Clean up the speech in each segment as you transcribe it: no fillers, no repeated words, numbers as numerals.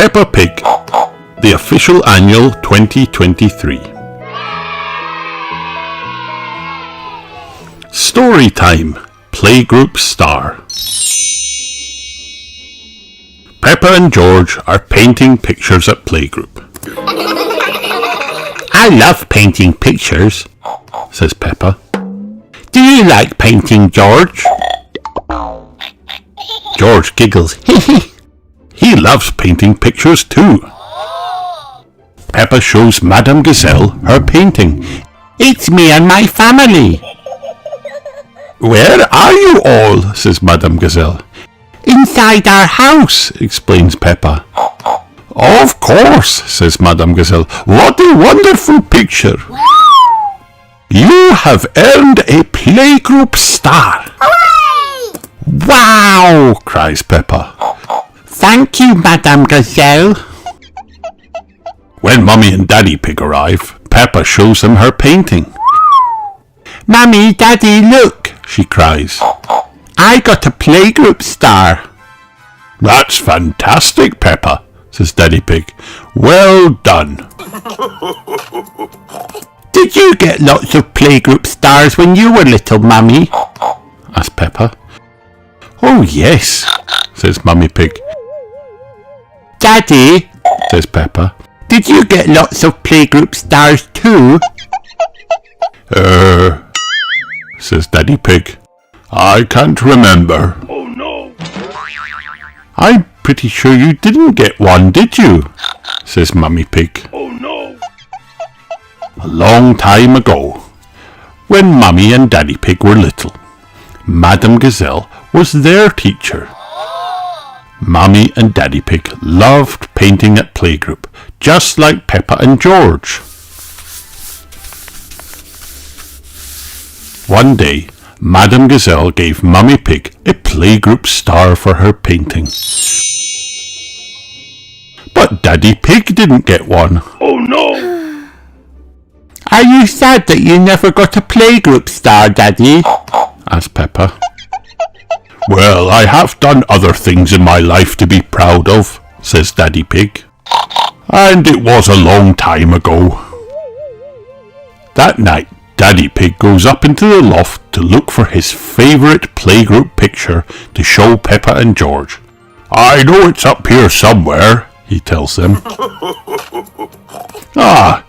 Peppa Pig, the official annual 2023. Story time, Playgroup Start. Peppa and George are painting pictures at Playgroup. I love painting pictures, says Peppa. Do you like painting, George? George giggles. He loves painting pictures too. Peppa shows Madame Gazelle her painting. It's me and my family. Where are you all? Says Madame Gazelle. Inside our house, explains Peppa. Of course, says Madame Gazelle. What a wonderful picture. You have earned a Playgroup Star. Hooray! Wow, cries Peppa. Thank you, Madame Gazelle. When Mummy and Daddy Pig arrive, Peppa shows them her painting. Mummy, Daddy, look, she cries. I got a Playgroup Star. That's fantastic, Peppa, says Daddy Pig. Well done. Did you get lots of Playgroup Stars when you were little, Mummy? Asked Peppa. Oh yes, says Mummy Pig. Daddy, says Peppa, did you get lots of Playgroup Stars too? Says Daddy Pig. I can't remember. Oh no. I'm pretty sure you didn't get one, did you? Says Mummy Pig. Oh no. A long time ago, when Mummy and Daddy Pig were little, Madame Gazelle was their teacher. Mummy and Daddy Pig loved painting at Playgroup, just like Peppa and George. One day, Madame Gazelle gave Mummy Pig a Playgroup Star for her painting. But Daddy Pig didn't get one. Oh no! Are you sad that you never got a Playgroup Star, Daddy? Asked Peppa. Well, I have done other things in my life to be proud of, says Daddy Pig. And it was a long time ago. That night, Daddy Pig goes up into the loft to look for his favourite Playgroup picture to show Peppa and George. I know it's up here somewhere, he tells them. Ah,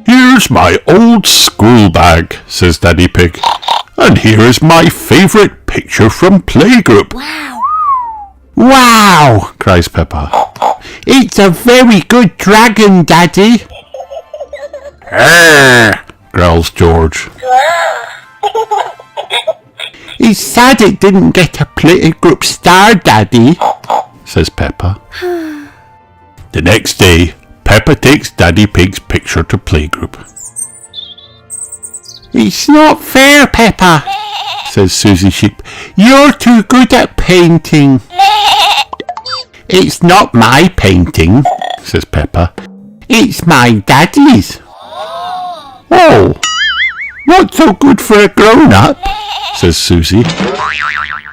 here's my old school bag, says Daddy Pig. And here is my favourite picture from Playgroup. Wow! Wow! Cries Peppa. It's a very good dragon, Daddy. Growls George. It's sad it didn't get a Playgroup Star, Daddy, says Peppa. The next day, Peppa takes Daddy Pig's picture to Playgroup. It's not fair, Peppa, says Susie Sheep. You're too good at painting. It's not my painting, says Peppa. It's my daddy's. Oh, not so good for a grown-up, says Susie.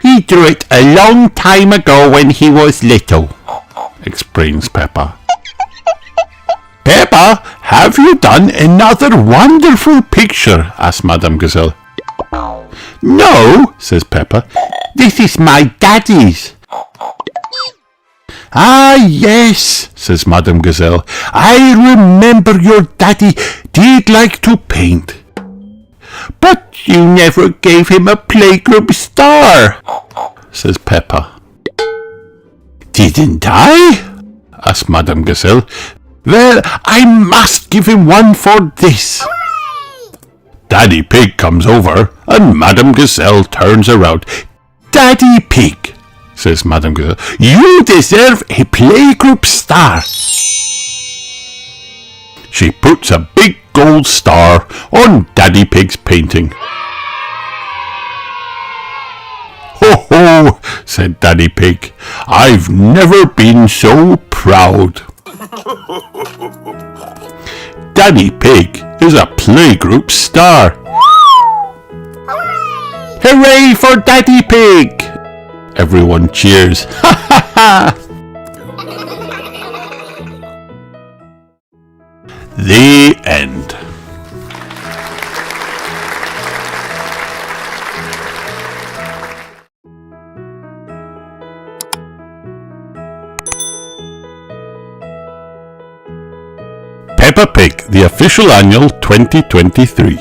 He drew it a long time ago when he was little, explains Peppa. Peppa, have you done another wonderful picture? Asked Madame Gazelle. No, says Peppa. This is my daddy's. Ah, yes, says Madame Gazelle. I remember your daddy did like to paint. But you never gave him a Playgroup Star, says Peppa. Didn't I? Asked Madame Gazelle. Well, I must give him one for this. Hooray! Daddy Pig comes over and Madame Gazelle turns around. Daddy Pig, says Madame Gazelle, you deserve a Playgroup Star. She puts a big gold star on Daddy Pig's painting. Ho ho, said Daddy Pig. I've never been so proud. Daddy Pig is a Playgroup Star. Hooray for Daddy Pig! Everyone cheers. Ha ha ha! The end. Peppa Pig, the official annual 2023.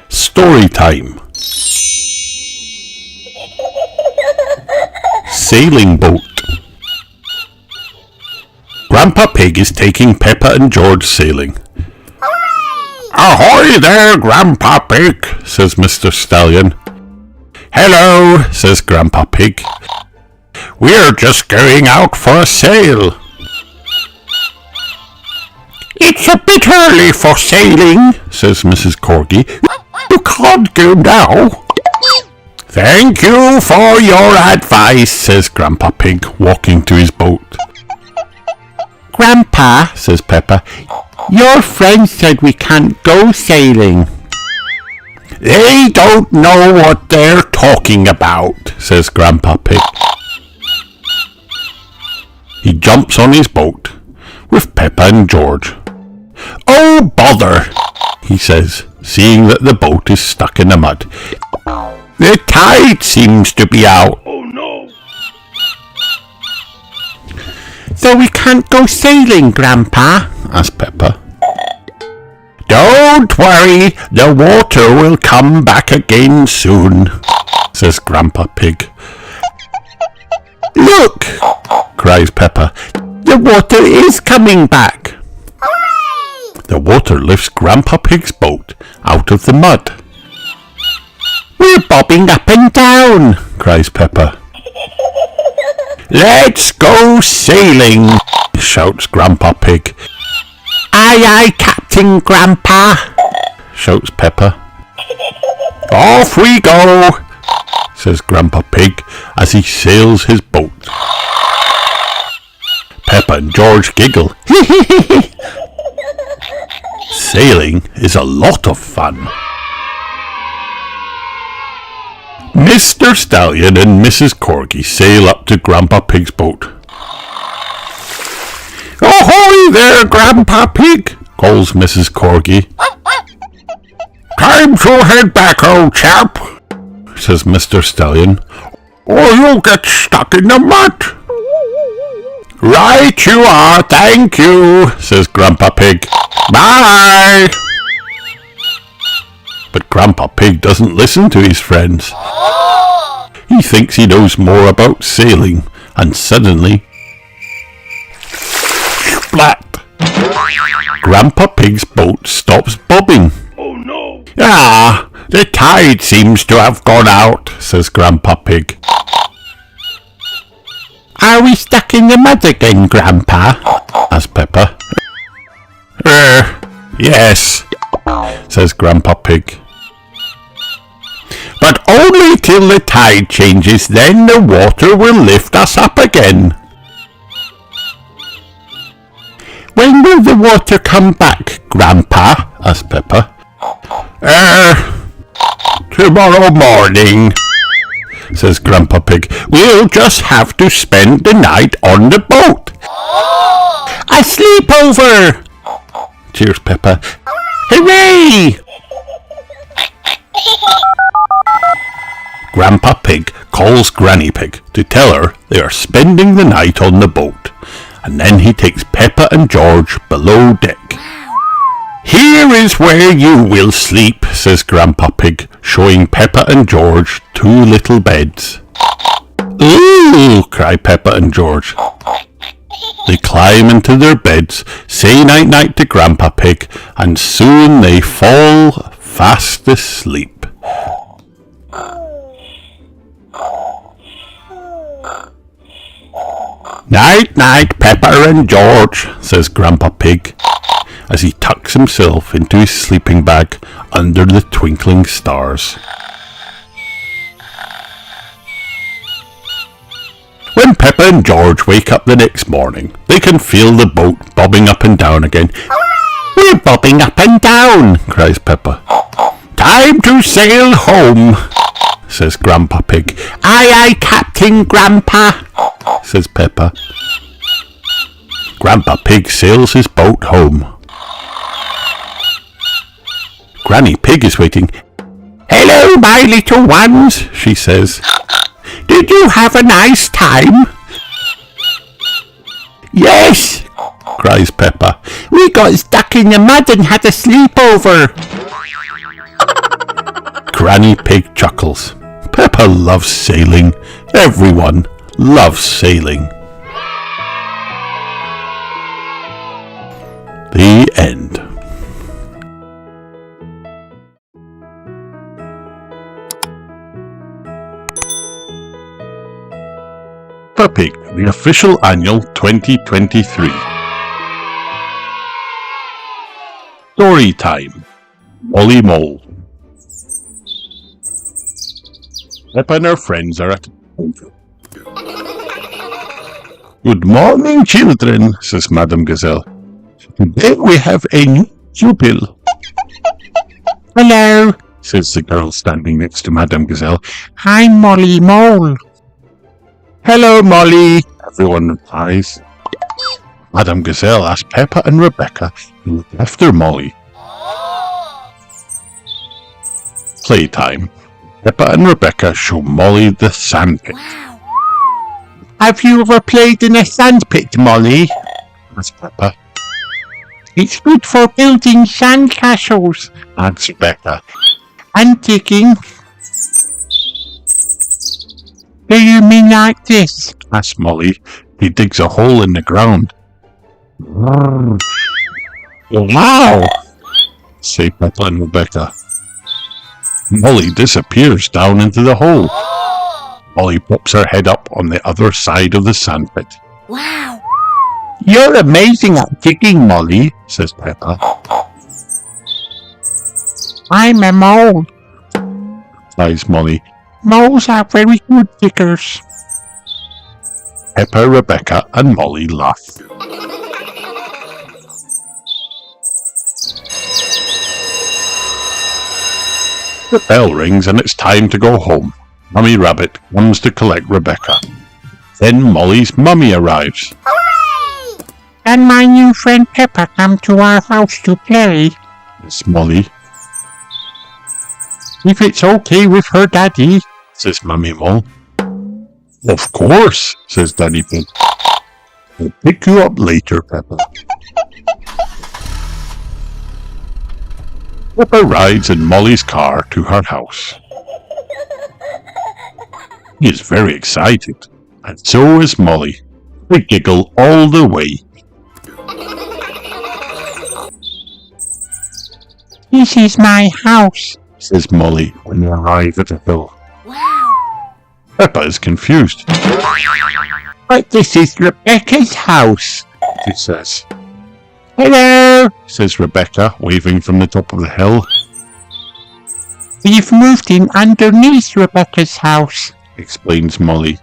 Story time. Sailing boat. Grandpa Pig is taking Peppa and George sailing. Ahoy there, Grandpa Pig, says Mr. Stallion. Hello, says Grandpa Pig. We're just going out for a sail. It's a bit early for sailing, says Mrs. Corgi. You can't go now. Thank you for your advice, says Grandpa Pig, walking to his boat. Grandpa, says Peppa, your friend said we can't go sailing. They don't know what they're talking about, says Grandpa Pig. He jumps on his boat with Peppa and George. Oh, bother, he says, seeing that the boat is stuck in the mud. The tide seems to be out. Oh, no. So we can't go sailing, Grandpa? Asked Peppa. Don't worry, the water will come back again soon, says Grandpa Pig. Look, cries Peppa, the water is coming back. Hooray! The water lifts Grandpa Pig's boat out of the mud. We're bobbing up and down, cries Peppa. Let's go sailing, shouts Grandpa Pig. Aye, aye, Captain Grandpa, shouts Peppa. Off we go, says Grandpa Pig as he sails his boat. Peppa and George giggle. Sailing is a lot of fun. Mr. Stallion and Mrs. Corgi sail up to Grandpa Pig's boat. Ahoy there, Grandpa Pig, calls Mrs. Corgi. Time to head back, old chap, says Mr. Stallion, or you'll get stuck in the mud. Right you are, thank you, says Grandpa Pig. Bye. But Grandpa Pig doesn't listen to his friends. He thinks he knows more about sailing, and suddenly... Splat! Grandpa Pig's boat stops bobbing. Oh no! Ah, the tide seems to have gone out, says Grandpa Pig. Are we stuck in the mud again, Grandpa? asked Peppa. Yes, says Grandpa Pig. But only till the tide changes, then the water will lift us up again. When will the water come back, Grandpa? asked Peppa. Tomorrow morning, says Grandpa Pig. We'll just have to spend the night on the boat. A sleepover! Cheers, Peppa. Hooray! Grandpa Pig calls Granny Pig to tell her they are spending the night on the boat, and then he takes Peppa and George below deck. Here is where you will sleep, says Grandpa Pig, showing Peppa and George two little beds. Ooh, cry Peppa and George. They climb into their beds, say night-night to Grandpa Pig, and soon they fall fast asleep. Night-night, Peppa and George, says Grandpa Pig, as he tucks himself into his sleeping bag under the twinkling stars. When Peppa and George wake up the next morning, they can feel the boat bobbing up and down again. We're bobbing up and down, cries Peppa. Time to sail home, says Grandpa Pig. Aye, aye, Captain Grandpa, says Peppa. Grandpa Pig sails his boat home. Granny Pig is waiting. "Hello, my little ones," she says. "Did you have a nice time?" "Yes," cries Peppa. "We got stuck in the mud and had a sleepover." Granny Pig chuckles. Peppa loves sailing. Everyone loves sailing. The end. Peppa Pig, the official annual 2023. Story time. Molly Mole. Peppa and her friends are at Good morning, children, says Madame Gazelle. Today we have a new pupil. Hello, says the girl standing next to Madame Gazelle. I'm Molly Mole. Hello, Molly, everyone replies. Madame Gazelle asks Peppa and Rebecca to look after Molly. Playtime. Peppa and Rebecca show Molly the sandpit. Wow. Have you ever played in a sandpit, Molly? Asks Peppa. It's good for building sandcastles, adds Rebecca. And digging. Do you mean like this? Asks Molly. He digs a hole in the ground. Wow! Say Peppa and Rebecca. Molly disappears down into the hole. Molly pops her head up on the other side of the sandpit. Wow! You're amazing at digging, Molly, says Peppa. I'm a mole, replies Molly. Moles are very good diggers. Peppa, Rebecca and Molly laugh. The bell rings and it's time to go home. Mummy Rabbit comes to collect Rebecca. Then Molly's mummy arrives. Hooray! Can my new friend Peppa come to our house to play? Says Molly. If it's okay with her daddy, says Mummy Mole. Of course, says Daddy Pig. I'll pick you up later, Peppa. Peppa rides in Molly's car to her house. He is very excited, and so is Molly. They giggle all the way. This is my house, says Molly when they arrive at the hill. Wow! Peppa is confused. But this is Rebecca's house, she says. Hello, says Rebecca, waving from the top of the hill. We've moved in underneath Rebecca's house, explains Molly.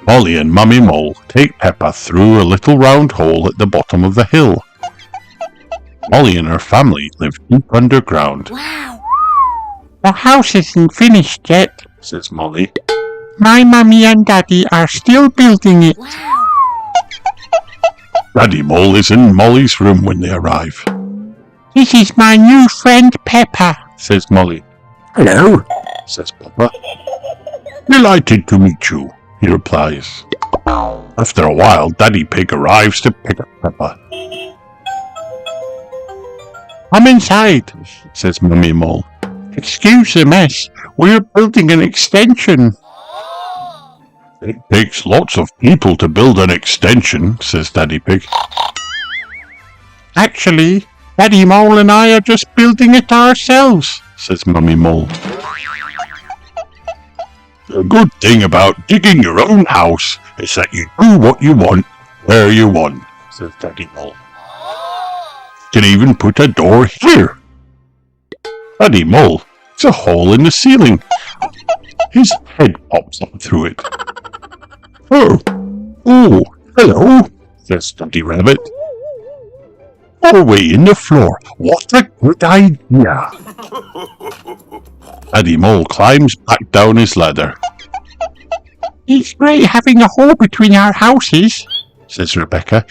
Molly and Mummy Mole take Peppa through a little round hole at the bottom of the hill. Molly and her family live deep underground. Wow! The house isn't finished yet, says Molly. My mummy and daddy are still building it. Wow. Daddy Mole is in Molly's room when they arrive. This is my new friend Peppa, says Molly. Hello, says Peppa. Delighted to meet you, he replies. After a while, Daddy Pig arrives to pick up Peppa. Come inside, says Mummy Mole. Excuse the mess, we're building an extension. It takes lots of people to build an extension, says Daddy Pig. Actually, Daddy Mole and I are just building it ourselves, says Mummy Mole. The good thing about digging your own house is that you do what you want, where you want, says Daddy Mole. You can even put a door here. Daddy Mole, it's a hole in the ceiling. His head pops up through it. Oh, hello, says Daddy Rabbit. Doorway in the floor. What a good idea. Daddy Mole climbs back down his ladder. It's great having a hole between our houses, says Rebecca.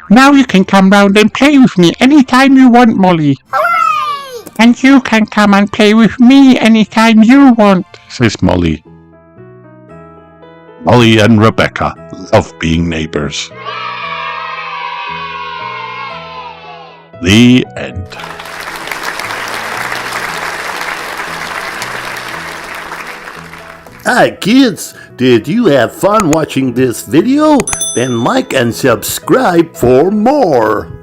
Now you can come round and play with me any time you want, Molly. Hooray! And you can come and play with me any time you want, says Molly. Molly and Rebecca love being neighbours. The end. Hi kids, did you have fun watching this video? Then like and subscribe for more.